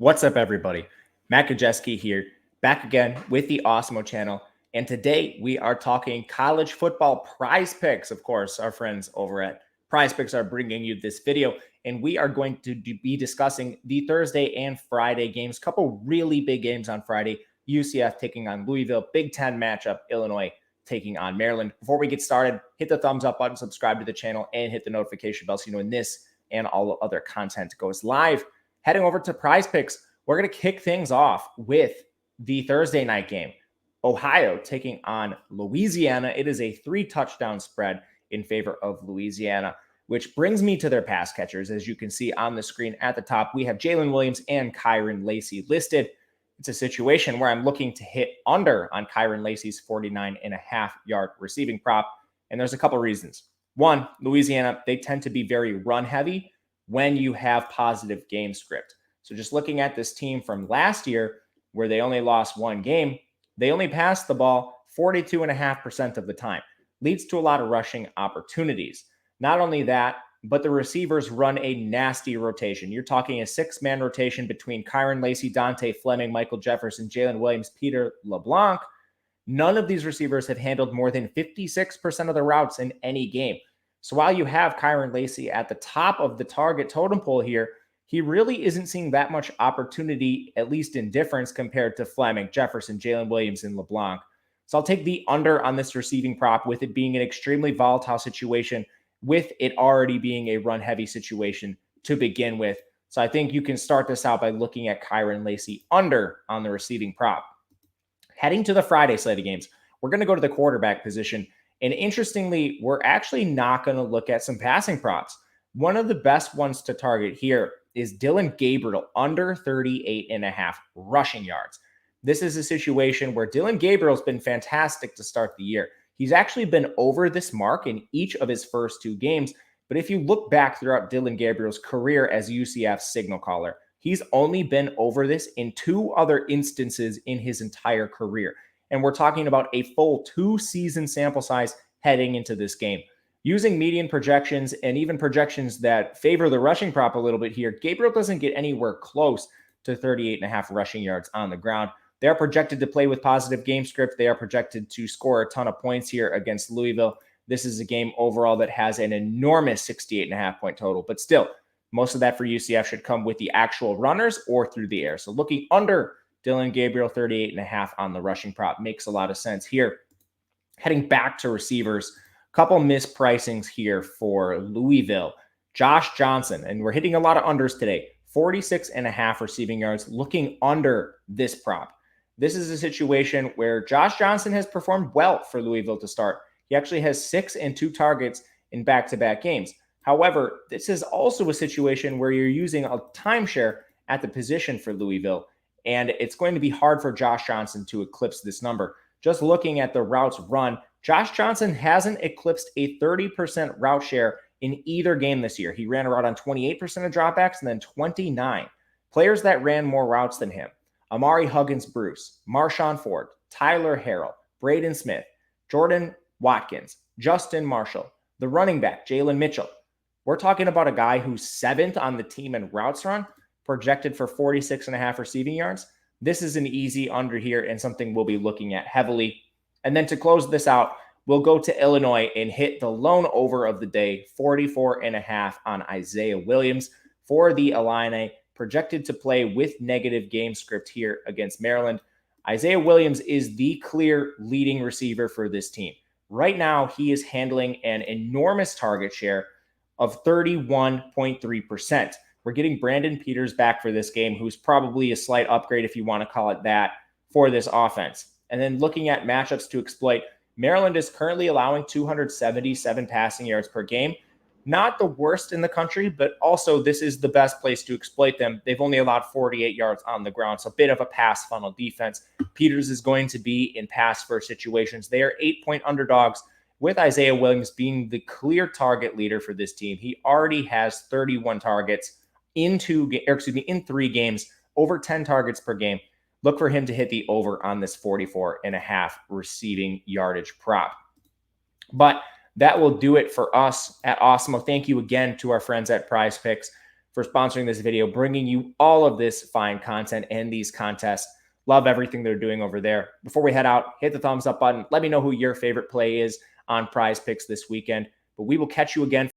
What's up, everybody? Matt Gajewski here, back again with the Awesemo channel. And today we are talking college football prize picks. Of course, our friends over at PrizePicks are bringing you this video, and we are going to be discussing the Thursday and Friday games. Couple really big games on Friday. UCF taking on Louisville, Big Ten matchup, Illinois taking on Maryland. Before we get started, hit the thumbs up button, subscribe to the channel, and hit the notification bell so you know when this and all other content goes live. Heading over to PrizePicks, we're going to kick things off with the Thursday night game. Ohio taking on Louisiana. It is a 3-touchdown spread in favor of Louisiana, which brings me to their pass catchers. As you can see on the screen at the top, we have Jalen Williams and Kyron Lacey listed. It's a situation where I'm looking to hit under on Kyron Lacey's 49.5-yard receiving prop, and there's a couple reasons. One, Louisiana, they tend to be very run-heavy when you have positive game script. So just looking at this team from last year, where they only lost one game, they only passed the ball 42.5% of the time. Leads to a lot of rushing opportunities. Not only that, but the receivers run a nasty rotation. You're talking a 6-man rotation between Kyron Lacey, Dante Fleming, Michael Jefferson, Jalen Williams, Peter LeBlanc. None of these receivers have handled more than 56% of the routes in any game. So while you have Kyron Lacey at the top of the target totem pole here, he really isn't seeing that much opportunity, at least in difference, compared to Fleming, Jefferson, Jalen Williams, and LeBlanc. So I'll take the under on this receiving prop, with it being an extremely volatile situation, with it already being a run-heavy situation to begin with. So I think you can start this out by looking at Kyron Lacey under on the receiving prop. Heading to the Friday slate of games, we're going to go to the quarterback position. And interestingly, we're actually not going to look at some passing props. One of the best ones to target here is Dillon Gabriel under 38.5 rushing yards. This is a situation where Dillon Gabriel's been fantastic to start the year. He's actually been over this mark in each of his first 2 games. But if you look back throughout Dillon Gabriel's career as UCF's signal caller, he's only been over this in 2 other instances in his entire career. And we're talking about a full 2-season sample size heading into this game. Using median projections and even projections that favor the rushing prop a little bit here, Gabriel doesn't get anywhere close to 38.5 rushing yards on the ground. They are projected to play with positive game script. They are projected to score a ton of points here against Louisville. This is a game overall that has an enormous 68.5 point total, but still, most of that for UCF should come with the actual runners or through the air. So looking under Dillon Gabriel, 38.5 on the rushing prop makes a lot of sense here. Heading back to receivers, couple mispricings here for Louisville. Josh Johnson, and we're hitting a lot of unders today, 46.5 receiving yards, looking under this prop. This is a situation where Josh Johnson has performed well for Louisville to start. He actually has 6 and 2 targets in back-to-back games. However, this is also a situation where you're using a timeshare at the position for Louisville, and it's going to be hard for Josh Johnson to eclipse this number. Just looking at the routes run, Josh Johnson hasn't eclipsed a 30% route share in either game this year. He ran a route on 28% of dropbacks and then 29. Players that ran more routes than him: Amari Huggins-Bruce, Marshawn Ford, Tyler Harrell, Braden Smith, Jordan Watkins, Justin Marshall, the running back, Jalen Mitchell. We're talking about a guy who's 7th on the team in routes run, projected for 46.5 receiving yards. This is an easy under here and something we'll be looking at heavily. And then to close this out, we'll go to Illinois and hit the lone over of the day, 44.5 on Isaiah Williams for the Illini, projected to play with negative game script here against Maryland. Isaiah Williams is the clear leading receiver for this team. Right now, he is handling an enormous target share of 31.3%. We're getting Brandon Peters back for this game, who's probably a slight upgrade, if you want to call it that, for this offense. And then looking at matchups to exploit, Maryland is currently allowing 277 passing yards per game. Not the worst in the country, but also this is the best place to exploit them. They've only allowed 48 yards on the ground, so a bit of a pass funnel defense. Peters is going to be in pass-first situations. They are 8-point underdogs, with Isaiah Williams being the clear target leader for this team. He already has 31 targets in 3 games, over 10 targets per game. Look for him to hit the over on this 44.5 receiving yardage prop. But that will do it for us at Awesemo. Thank you again to our friends at PrizePicks for sponsoring this video, bringing you all of this fine content and these contests. Love everything they're doing over there. Before we head out, hit the thumbs up button. Let me know who your favorite play is on PrizePicks this weekend. But we will catch you again